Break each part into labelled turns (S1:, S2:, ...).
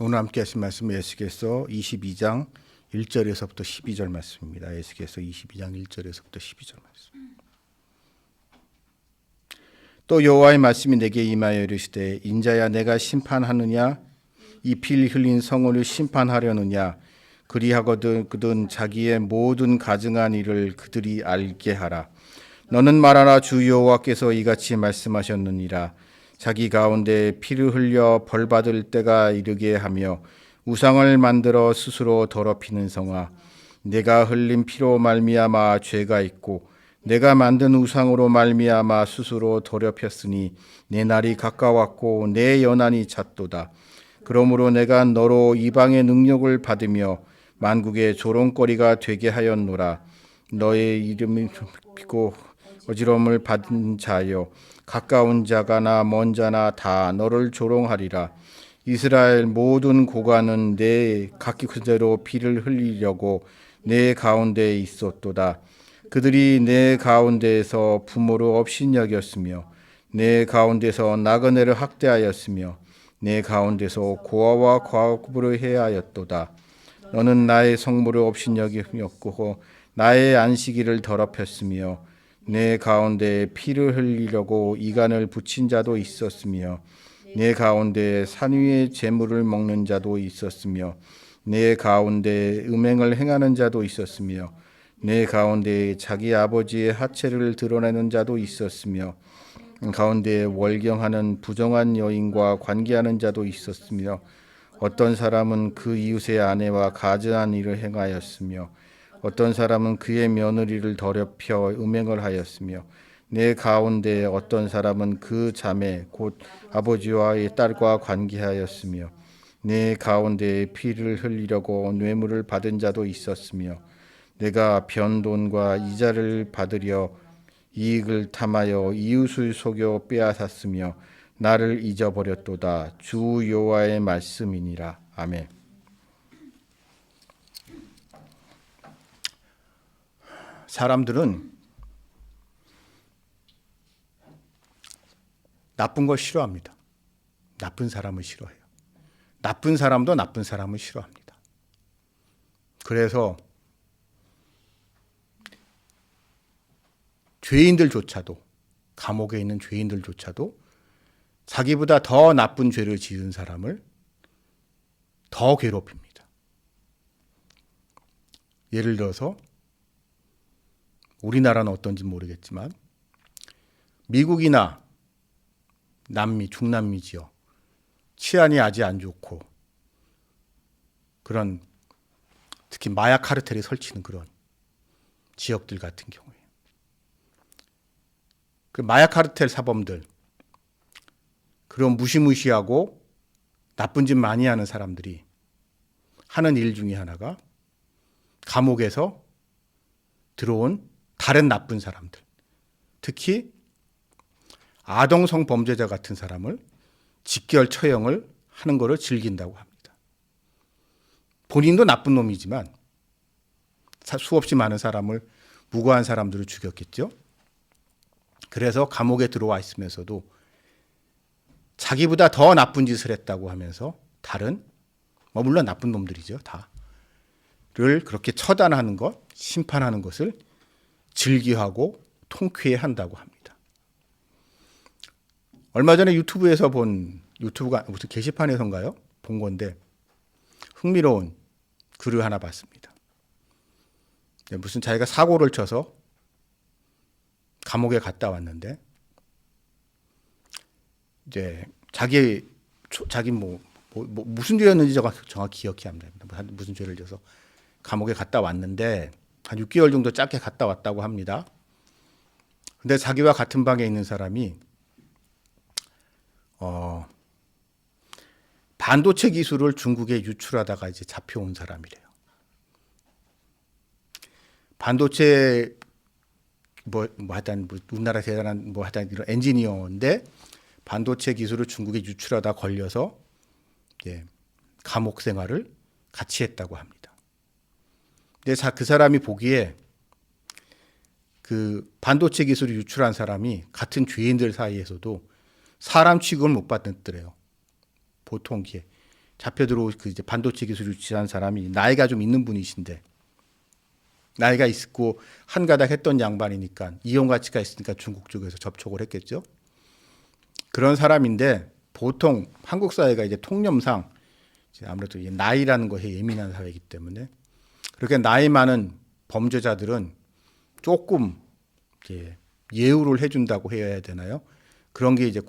S1: 오늘 함께 하신 말씀은 에스겔서 22장 1절에서부터 12절 말씀입니다. 에스겔서 22장 1절에서부터 12절 말씀. 또 여호와의 말씀이 내게 임하여 이르시되 인자야 내가 심판하느냐 이 피 흘린 성을 심판하려느냐 그리하거든 자기의 모든 가증한 일을 그들이 알게 하라. 너는 말하라 주 여호와께서 이같이 말씀하셨느니라. 자기 가운데 피를 흘려 벌받을 때가 이르게 하며 우상을 만들어 스스로 더럽히는 성아 내가 흘린 피로 말미암아 죄가 있고 내가 만든 우상으로 말미암아 스스로 더럽혔으니 내 날이 가까웠고 내 연한이 찼도다. 그러므로 내가 너로 이방의 능력을 받으며 만국의 조롱거리가 되게 하였노라. 너의 이름이 피고 어지러움을 받은 자여 가까운 자가나 먼 자나 다 너를 조롱하리라. 이스라엘 모든 고관은 내 각기 그대로 피를 흘리려고 내 가운데 있었도다. 그들이 내 가운데에서 부모를 업신여겼으며 내 가운데서 나그네를 학대하였으며 내 가운데서 고아와 과부를 해하였도다. 너는 나의 성물을 업신여겼고 나의 안식일을 더럽혔으며 내 가운데 피를 흘리려고 이간을 붙인 자도 있었으며 내 가운데 산 위의 재물을 먹는 자도 있었으며 내 가운데 음행을 행하는 자도 있었으며 내 가운데 자기 아버지의 하체를 드러내는 자도 있었으며 가운데 월경하는 부정한 여인과 관계하는 자도 있었으며 어떤 사람은 그 이웃의 아내와 가증한 일을 행하였으며 어떤 사람은 그의 며느리를 더럽혀 음행을 하였으며 내 가운데 어떤 사람은 그 자매 곧 아버지와의 딸과 관계하였으며 내 가운데 피를 흘리려고 뇌물을 받은 자도 있었으며 내가 변돈과 이자를 받으려 이익을 탐하여 이웃을 속여 빼앗았으며 나를 잊어버렸도다. 주 여호와의 말씀이니라. 아멘. 사람들은 나쁜 걸 싫어합니다. 나쁜 사람을 싫어해요. 나쁜 사람도 나쁜 사람을 싫어합니다. 그래서 죄인들조차도 감옥에 있는 죄인들조차도 자기보다 더 나쁜 죄를 지은 사람을 더 괴롭힙니다. 예를 들어서 우리나라는 어떤지 모르겠지만 미국이나 남미, 중남미 지역 치안이 아주 안 좋고 그런 특히 마약 카르텔이 설치는 그런 지역들 같은 경우에 그 마약 카르텔 사범들 그런 무시무시하고 나쁜 짓 많이 하는 사람들이 하는 일 중에 하나가 감옥에서 들어온 다른 나쁜 사람들, 특히 아동성 범죄자 같은 사람을 직결 처형을 하는 것을 즐긴다고 합니다. 본인도 나쁜 놈이지만 수없이 많은 사람을 무고한 사람들을 죽였겠죠. 그래서 감옥에 들어와 있으면서도 자기보다 더 나쁜 짓을 했다고 하면서 다른 물론 나쁜 놈들이죠. 다를 그렇게 처단하는 것, 심판하는 것을 즐겨하고 통쾌해한다고 합니다. 얼마 전에 유튜브에서 본 유튜브가 무슨 게시판에서인가요? 본 건데 흥미로운 글을 하나 봤습니다. 무슨 자기가 사고를 쳐서 감옥에 갔다 왔는데 이제 자기 무슨 죄였는지 정확히 기억이 안 납니다. 무슨 죄를 져서 감옥에 갔다 왔는데 한 6개월 정도 짧게 갔다 왔다고 합니다. 근데 자기와 같은 방에 있는 사람이 반도체 기술을 중국에 유출하다가 이제 잡혀온 사람이래요. 반도체 하여튼 우리나라 대단한 하여튼 이런 엔지니어인데 반도체 기술을 중국에 유출하다 걸려서 감옥 생활을 같이 했다고 합니다. 근데 그 사람이 보기에 그 반도체 기술을 유출한 사람이 같은 죄인들 사이에서도 사람 취급을 못 받았더래요. 보통 잡혀 들어오 그 이제 반도체 기술을 유치한 사람이 나이가 좀 있는 분이신데 나이가 있고 한 가닥 했던 양반이니까 이용 가치가 있으니까 중국 쪽에서 접촉을 했겠죠. 그런 사람인데 보통 한국 사회가 이제 통념상 아무래도 나이라는 것에 예민한 사회이기 때문에 그렇게 나이 많은 범죄자들은 조금 이제 예우를 해준다고 해야 되나요? 그런 게 이제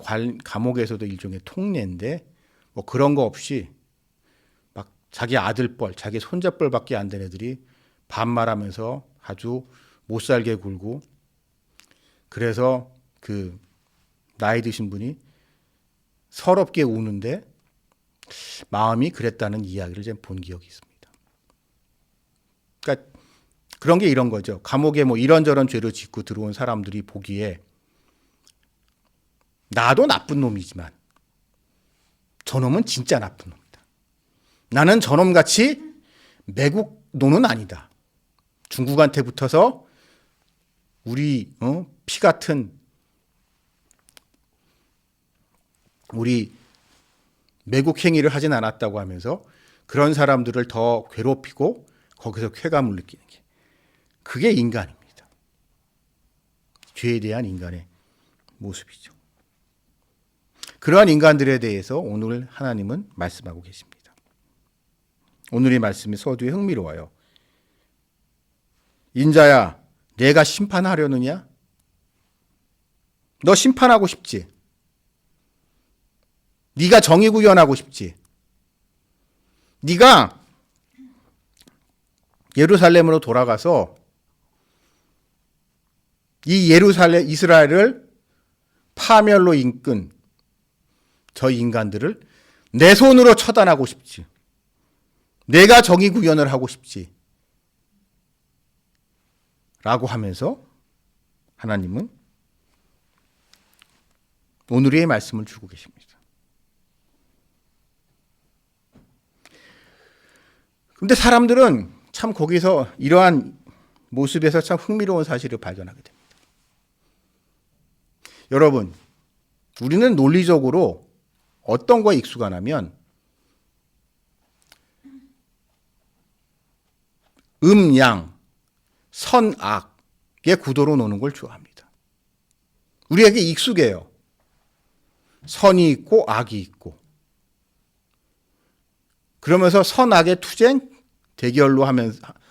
S1: 감옥에서도 일종의 통례인데 뭐 그런 거 없이 막 자기 아들뻘, 자기 손자뻘밖에 안 된 애들이 반말하면서 아주 못 살게 굴고 그래서 그 나이 드신 분이 서럽게 우는데 마음이 그랬다는 이야기를 제가 본 기억이 있습니다. 그러니까 그런 게 이런 거죠. 감옥에 뭐 이런저런 죄를 짓고 들어온 사람들이 보기에 나도 나쁜 놈이지만 저놈은 진짜 나쁜 놈이다. 나는 저놈같이 매국 노는 아니다. 중국한테 붙어서 우리 피 같은 우리 매국 행위를 하진 않았다고 하면서 그런 사람들을 더 괴롭히고 거기서 쾌감을 느끼는 게 그게 인간입니다. 죄에 대한 인간의 모습이죠. 그러한 인간들에 대해서 오늘 하나님은 말씀하고 계십니다. 오늘의 말씀이 서두에 흥미로워요. 인자야, 내가 심판하려느냐? 너 심판하고 싶지? 네가 정의 구현하고 싶지? 네가 예루살렘으로 돌아가서 이 예루살렘 이스라엘을 파멸로 이끈 저 인간들을 내 손으로 처단하고 싶지? 내가 정의 구현을 하고 싶지? 라고 하면서 하나님은 오늘의 말씀을 주고 계십니다. 근데 사람들은 참 거기서 이러한 모습에서 참 흥미로운 사실을 발견하게 됩니다. 여러분, 우리는 논리적으로 어떤 거에 익숙하냐면 양, 선, 악의 구도로 노는 걸 좋아합니다. 우리에게 익숙해요. 선이 있고 악이 있고. 그러면서 선악의 투쟁, 대결로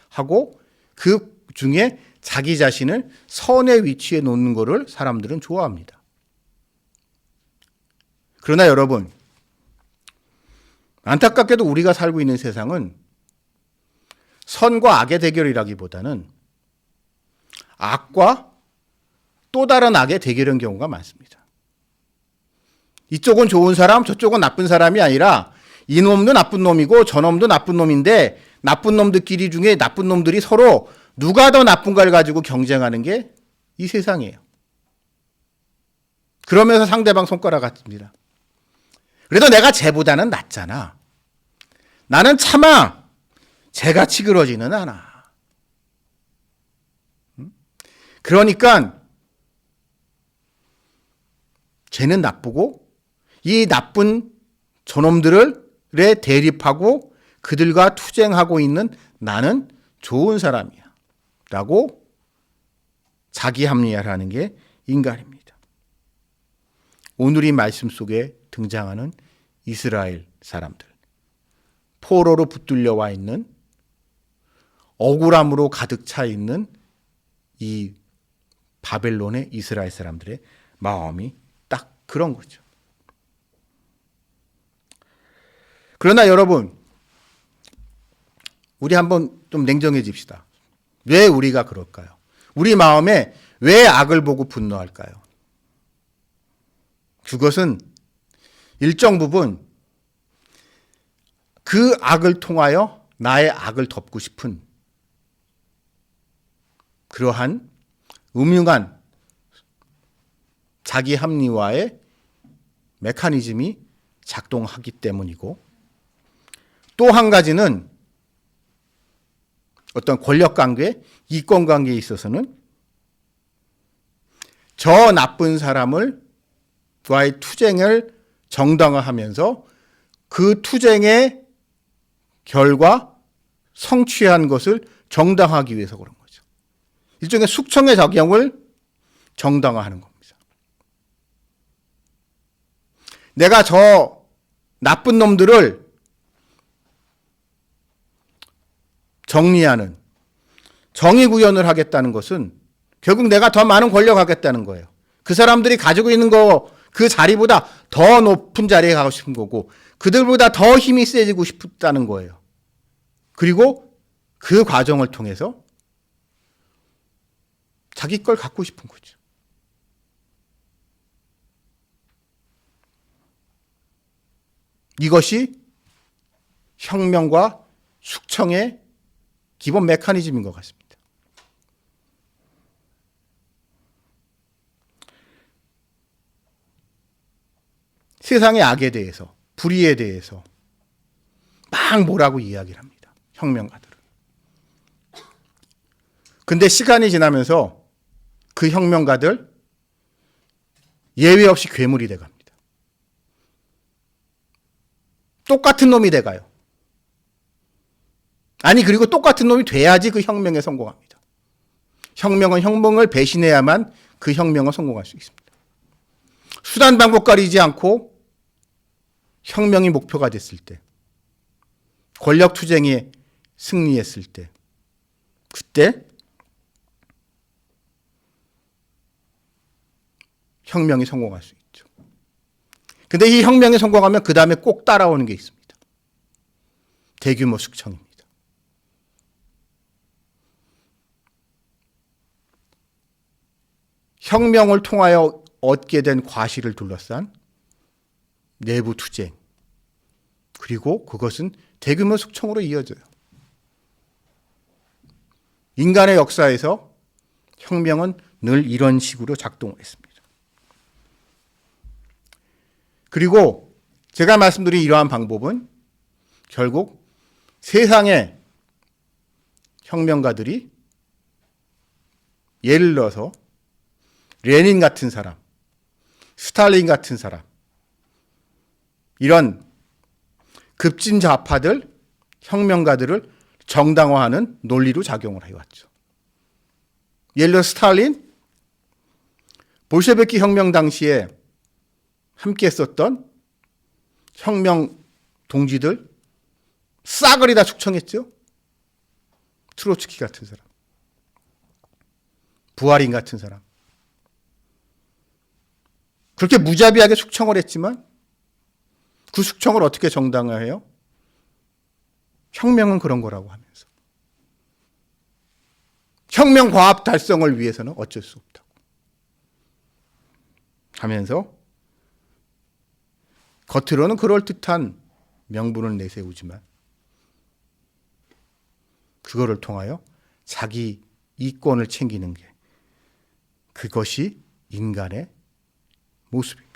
S1: 하고 그 중에 자기 자신을 선의 위치에 놓는 것을 사람들은 좋아합니다. 그러나 여러분, 안타깝게도 우리가 살고 있는 세상은 선과 악의 대결이라기보다는 악과 또 다른 악의 대결인 경우가 많습니다. 이쪽은 좋은 사람, 저쪽은 나쁜 사람이 아니라 이놈도 나쁜 놈이고 저놈도 나쁜 놈인데 나쁜 놈들끼리 중에 나쁜 놈들이 서로 누가 더 나쁜가를 가지고 경쟁하는 게 이 세상이에요. 그러면서 상대방 손가락 같습니다. 그래도 내가 쟤보다는 낫잖아. 나는 차마 쟤같이 그러지는 않아. 그러니까 쟤는 나쁘고 이 나쁜 저놈들을 대립하고 그들과 투쟁하고 있는 나는 좋은 사람이야. 라고 자기 합리화를 하는 게 인간입니다. 오늘 이 말씀 속에 등장하는 이스라엘 사람들. 포로로 붙들려 와 있는 억울함으로 가득 차 있는 이 바벨론의 이스라엘 사람들의 마음이 딱 그런 거죠. 그러나 여러분, 우리 한번 좀 냉정해집시다. 왜 우리가 그럴까요? 우리 마음에 왜 악을 보고 분노할까요? 그것은 일정 부분 그 악을 통하여 나의 악을 덮고 싶은 그러한 음흉한 자기 합리화의 메커니즘이 작동하기 때문이고, 또 한 가지는 어떤 권력관계, 이권관계에 있어서는 저 나쁜 사람과의 투쟁을 정당화하면서 그 투쟁의 결과 성취한 것을 정당화하기 위해서 그런 거죠. 일종의 숙청의 작용을 정당화하는 겁니다. 내가 저 나쁜 놈들을 정리하는 정의 구현을 하겠다는 것은 결국 내가 더 많은 권력 하겠다는 거예요. 그 사람들이 가지고 있는 그 자리보다 더 높은 자리에 가고 싶은 거고 그들보다 더 힘이 세지고 싶다는 거예요. 그리고 그 과정을 통해서 자기 걸 갖고 싶은 거죠. 이것이 혁명과 숙청의 기본 메커니즘인 것 같습니다. 세상의 악에 대해서, 불의에 대해서 막 뭐라고 이야기를 합니다. 혁명가들은. 근데 시간이 지나면서 그 혁명가들 예외 없이 괴물이 돼갑니다. 똑같은 놈이 돼가요. 아니 그리고 똑같은 놈이 돼야지 그 혁명에 성공합니다. 혁명은 혁명을 배신해야만 그 혁명을 성공할 수 있습니다. 수단 방법 가리지 않고 혁명이 목표가 됐을 때, 권력 투쟁이 승리했을 때, 그때 혁명이 성공할 수 있죠. 근데 이 혁명이 성공하면 그 다음에 꼭 따라오는 게 있습니다. 대규모 숙청입니다. 혁명을 통하여 얻게 된 과실을 둘러싼 내부 투쟁. 그리고 그것은 대규모 숙청으로 이어져요. 인간의 역사에서 혁명은 늘 이런 식으로 작동을 했습니다. 그리고 제가 말씀드린 이러한 방법은 결국 세상의 혁명가들이 예를 들어서 레닌 같은 사람, 스탈린 같은 사람, 이런 급진 좌파들, 혁명가들을 정당화하는 논리로 작용을 해왔죠. 예를 들어 스탈린, 볼셰비키 혁명 당시에 함께 했었던 혁명 동지들 싸그리 다 숙청했죠. 트로츠키 같은 사람, 부하린 같은 사람. 그렇게 무자비하게 숙청을 했지만 그 숙청을 어떻게 정당화해요? 혁명은 그런 거라고 하면서. 혁명 과업 달성을 위해서는 어쩔 수 없다고 하면서 겉으로는 그럴듯한 명분을 내세우지만 그거를 통하여 자기 이권을 챙기는 게 그것이 인간의 모습입니다.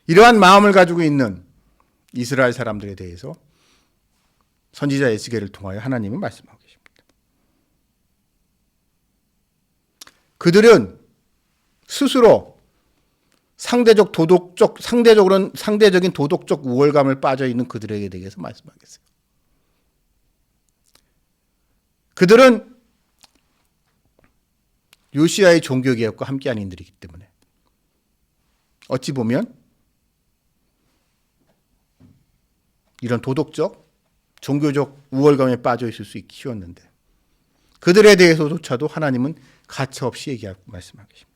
S1: 이러한 마음을 가지고 있는 이스라엘 사람들에 대해서 선지자 에스겔을 통하여 하나님은 말씀하고 계십니다. 그들은 스스로 상대적인 도덕적 우월감을 빠져 있는 그들에게 대해서 말씀하겠어요. 그들은 요시야의 종교개혁과 함께한 인들이기 때문에 어찌 보면 이런 도덕적, 종교적 우월감에 빠져 있을 수 있기 쉬웠는데 그들에 대해서조차도 하나님은 가차없이 얘기하고 말씀하고 계십니다.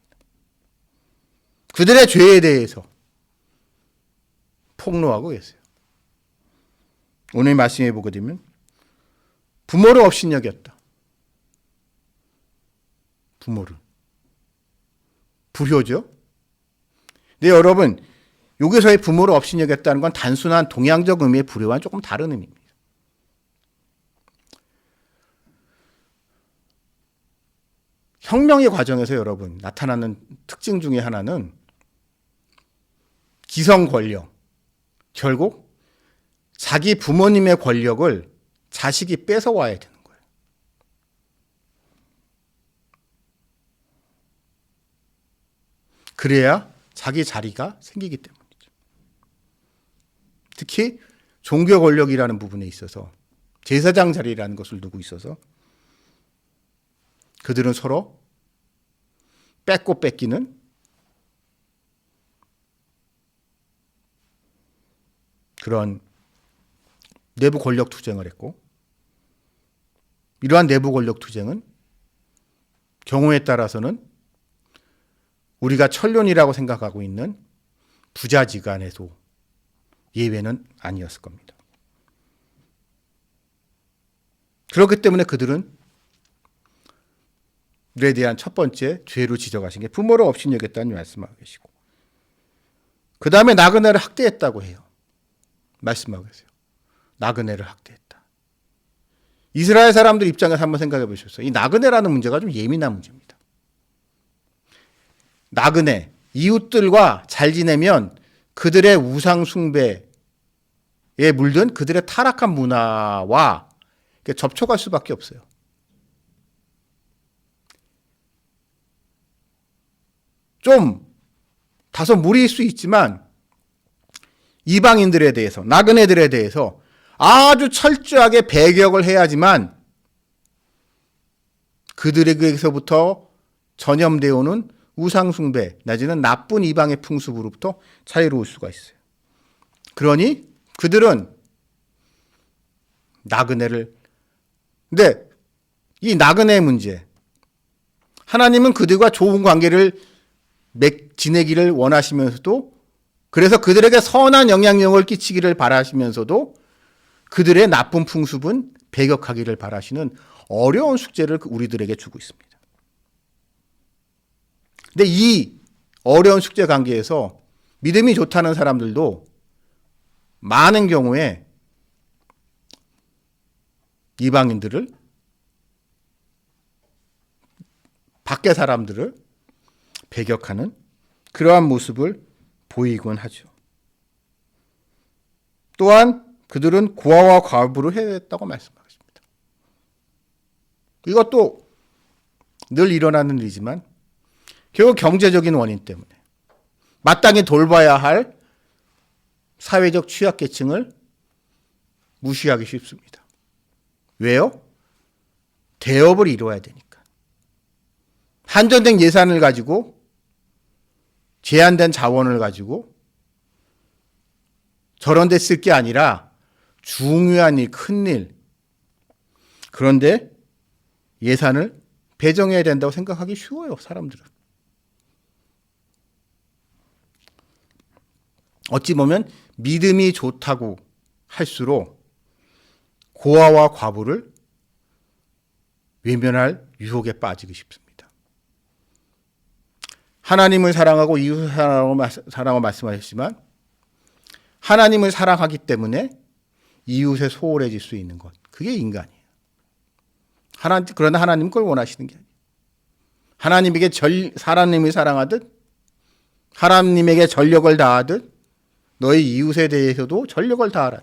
S1: 그들의 죄에 대해서 폭로하고 계세요. 오늘 말씀해 보게 되면 부모를 업신여겼다. 부모를. 불효죠. 근데 여러분, 여기서의 부모를 업신여겼다는 건 단순한 동양적 의미의 불효와는 조금 다른 의미입니다. 혁명의 과정에서 여러분 나타나는 특징 중에 하나는 기성 권력, 결국 자기 부모님의 권력을 자식이 뺏어와야 되는 거예요. 그래야 자기 자리가 생기기 때문이죠. 특히 종교 권력이라는 부분에 있어서 제사장 자리라는 것을 두고 있어서 그들은 서로 뺏고 뺏기는 그런 내부 권력 투쟁을 했고, 이러한 내부 권력 투쟁은 경우에 따라서는 우리가 천륜이라고 생각하고 있는 부자지간에도 예외는 아니었을 겁니다. 그렇기 때문에 그들은 에 대한 첫 번째 죄로 지적하신 게 부모를 없인 여겼다는 말씀하고 계시고, 그 다음에 나그네를 학대했다고 해요. 말씀하고 계세요. 나그네를 학대했다. 이스라엘 사람들 입장에서 한번 생각해 보셨어요. 이 나그네라는 문제가 좀 예민한 문제입니다. 나그네, 이웃들과 잘 지내면 그들의 우상 숭배에 물든 그들의 타락한 문화와 접촉할 수밖에 없어요. 좀 다소 무리일 수 있지만 이방인들에 대해서, 나그네들에 대해서 아주 철저하게 배격을 해야지만 그들에게서부터 전염되어 오는 우상숭배 내지는 나쁜 이방의 풍습으로부터 자유로울 수가 있어요. 그러니 그들은 나그네를, 근데 이 나그네의 문제, 하나님은 그들과 좋은 관계를 지내기를 원하시면서도, 그래서 그들에게 선한 영향력을 끼치기를 바라시면서도 그들의 나쁜 풍습은 배격하기를 바라시는 어려운 숙제를 우리들에게 주고 있습니다. 근데 이 어려운 숙제 관계에서 믿음이 좋다는 사람들도 많은 경우에 이방인들을, 밖의 사람들을 배격하는 그러한 모습을 보이곤 하죠. 또한 그들은 고아와 과부를 해했다고 말씀하십니다. 이것도 늘 일어나는 일이지만 결국 경제적인 원인 때문에 마땅히 돌봐야 할 사회적 취약계층을 무시하기 쉽습니다. 왜요? 대업을 이루어야 되니까. 한정된 예산을 가지고, 제한된 자원을 가지고 저런 데 쓸 게 아니라 중요한 일, 큰 일, 그런데 예산을 배정해야 된다고 생각하기 쉬워요, 사람들은. 어찌 보면 믿음이 좋다고 할수록 고아와 과부를 외면할 유혹에 빠지기 쉽습니다. 하나님을 사랑하고 이웃을 사랑하고 말씀하셨지만 하나님을 사랑하기 때문에 이웃에 소홀해질 수 있는 것, 그게 인간이에요. 그러나 하나님은 그걸 원하시는 게 아니에요. 하나님에게 하나님을 사랑하듯 하나님에게 전력을 다하듯 너희 이웃에 대해서도 전력을 다하라.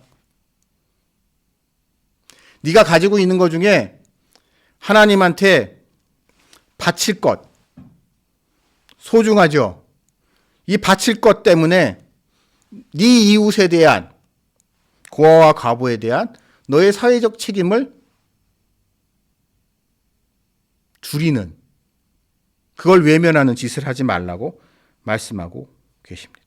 S1: 네가 가지고 있는 것 중에 하나님한테 바칠 것, 소중하죠. 이 바칠 것 때문에 네 이웃에 대한, 고아와 과부에 대한 너의 사회적 책임을 줄이는, 그걸 외면하는 짓을 하지 말라고 말씀하고 계십니다.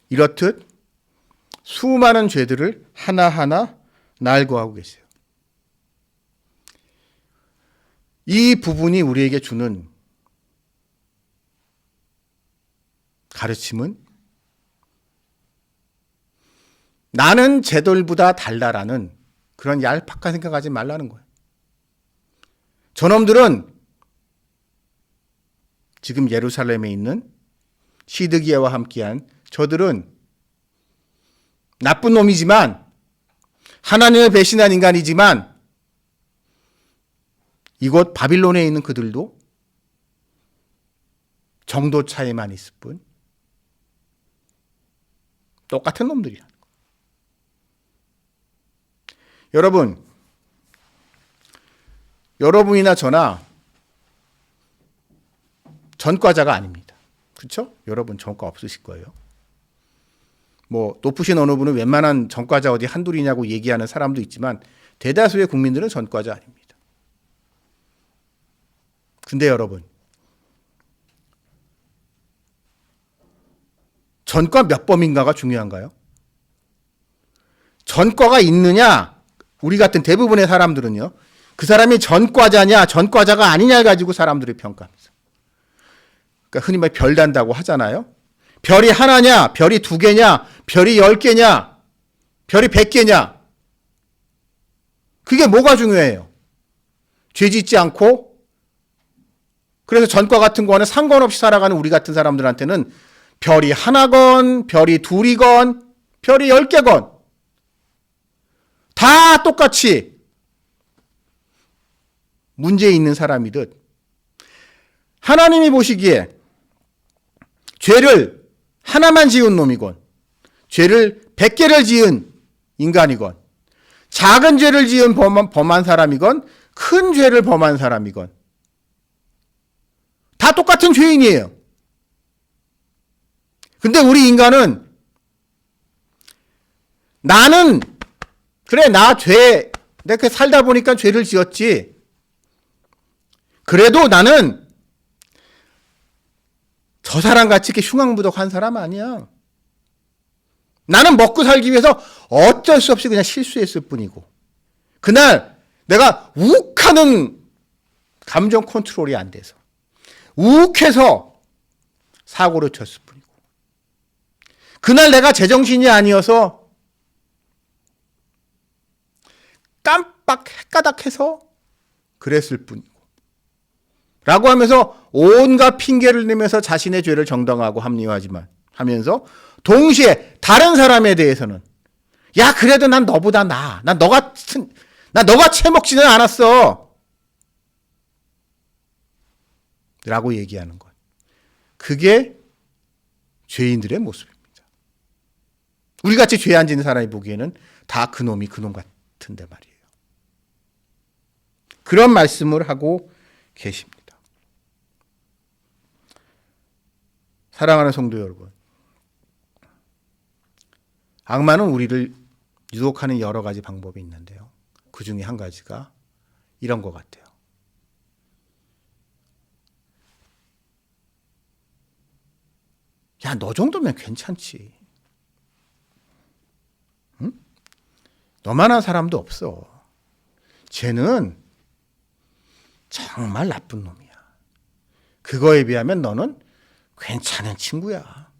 S1: 이렇듯 수많은 죄들을 하나하나 날고하고 계세요. 이 부분이 우리에게 주는 가르침은 나는 쟤들보다 달라라는 그런 얄팍한 생각하지 말라는 거예요. 저놈들은 지금 예루살렘에 있는 시드기야와 함께한 저들은 나쁜 놈이지만, 하나님을 배신한 인간이지만, 이곳 바빌론에 있는 그들도 정도 차이만 있을 뿐 똑같은 놈들이라는 거예요. 여러분이나 저나 전과자가 아닙니다. 그렇죠? 여러분 전과 없으실 거예요. 뭐 높으신 어느 분은 웬만한 전과자 어디 한둘이냐고 얘기하는 사람도 있지만 대다수의 국민들은 전과자 아닙니다. 근데 여러분, 전과 몇 범인가가 중요한가요? 전과가 있느냐, 우리 같은 대부분의 사람들은요, 그 사람이 전과자냐 전과자가 아니냐를 가지고 사람들이 평가합니다. 그러니까 흔히 말 별 단다고 하잖아요. 별이 하나냐, 별이 2개냐, 별이 10개냐, 별이 100개냐. 그게 뭐가 중요해요? 죄 짓지 않고, 그래서 전과 같은 거는 상관없이 살아가는 우리 같은 사람들한테는 별이 하나건, 별이 2이건, 별이 10개건, 다 똑같이 문제 있는 사람이듯 하나님이 보시기에 죄를 하나만 지은 놈이건, 죄를 100개를 지은 인간이건, 작은 죄를 지은 범한 사람이건, 큰 죄를 범한 사람이건, 다 똑같은 죄인이에요. 근데 우리 인간은 나는 그래 나 죄 내가 살다 보니까 죄를 지었지. 그래도 나는 저 사람같이 이렇게 흉악무덕한 사람 아니야. 나는 먹고 살기 위해서 어쩔 수 없이 그냥 실수했을 뿐이고, 그날 내가 욱하는 감정 컨트롤이 안 돼서 욱해서 사고를 쳤을 뿐이고, 그날 내가 제정신이 아니어서 깜빡 헷가닥해서 그랬을 뿐이고, 라고 하면서 온갖 핑계를 내면서 자신의 죄를 정당화하고 합리화하지만 하면서 동시에 다른 사람에 대해서는 야 그래도 난 너보다 나아, 나 너가 채먹지는 않았어 라고 얘기하는 것, 그게 죄인들의 모습입니다. 우리같이 죄 안 지는 사람이 보기에는 다 그놈이 그놈 같은데 말이에요. 그런 말씀을 하고 계십니다. 사랑하는 성도 여러분, 악마는 우리를 유혹하는 여러 가지 방법이 있는데요, 그 중에 한 가지가 이런 것 같아요. 야, 너 정도면 괜찮지. 응? 너만한 사람도 없어. 쟤는 정말 나쁜 놈이야. 그거에 비하면 너는 괜찮은 친구야.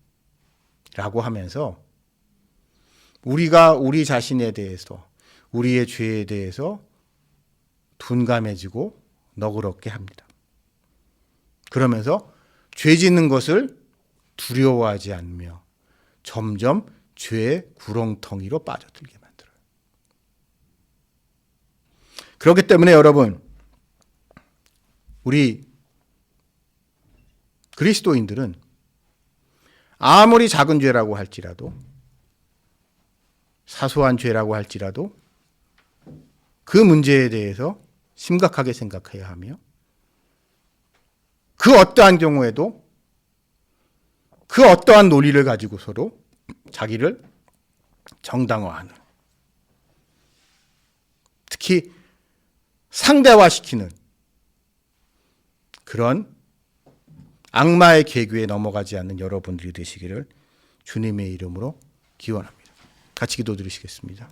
S1: 라고 하면서 우리가 우리 자신에 대해서, 우리의 죄에 대해서 둔감해지고 너그럽게 합니다. 그러면서 죄 짓는 것을 두려워하지 않으며 점점 죄의 구렁텅이로 빠져들게 만들어요. 그렇기 때문에 여러분, 우리 그리스도인들은 아무리 작은 죄라고 할지라도, 사소한 죄라고 할지라도 그 문제에 대해서 심각하게 생각해야 하며, 그 어떠한 경우에도 그 어떠한 논리를 가지고서도 자기를 정당화하는, 특히 상대화시키는 그런 악마의 계교에 넘어가지 않는 여러분들이 되시기를 주님의 이름으로 기원합니다. 같이 기도드리시겠습니다.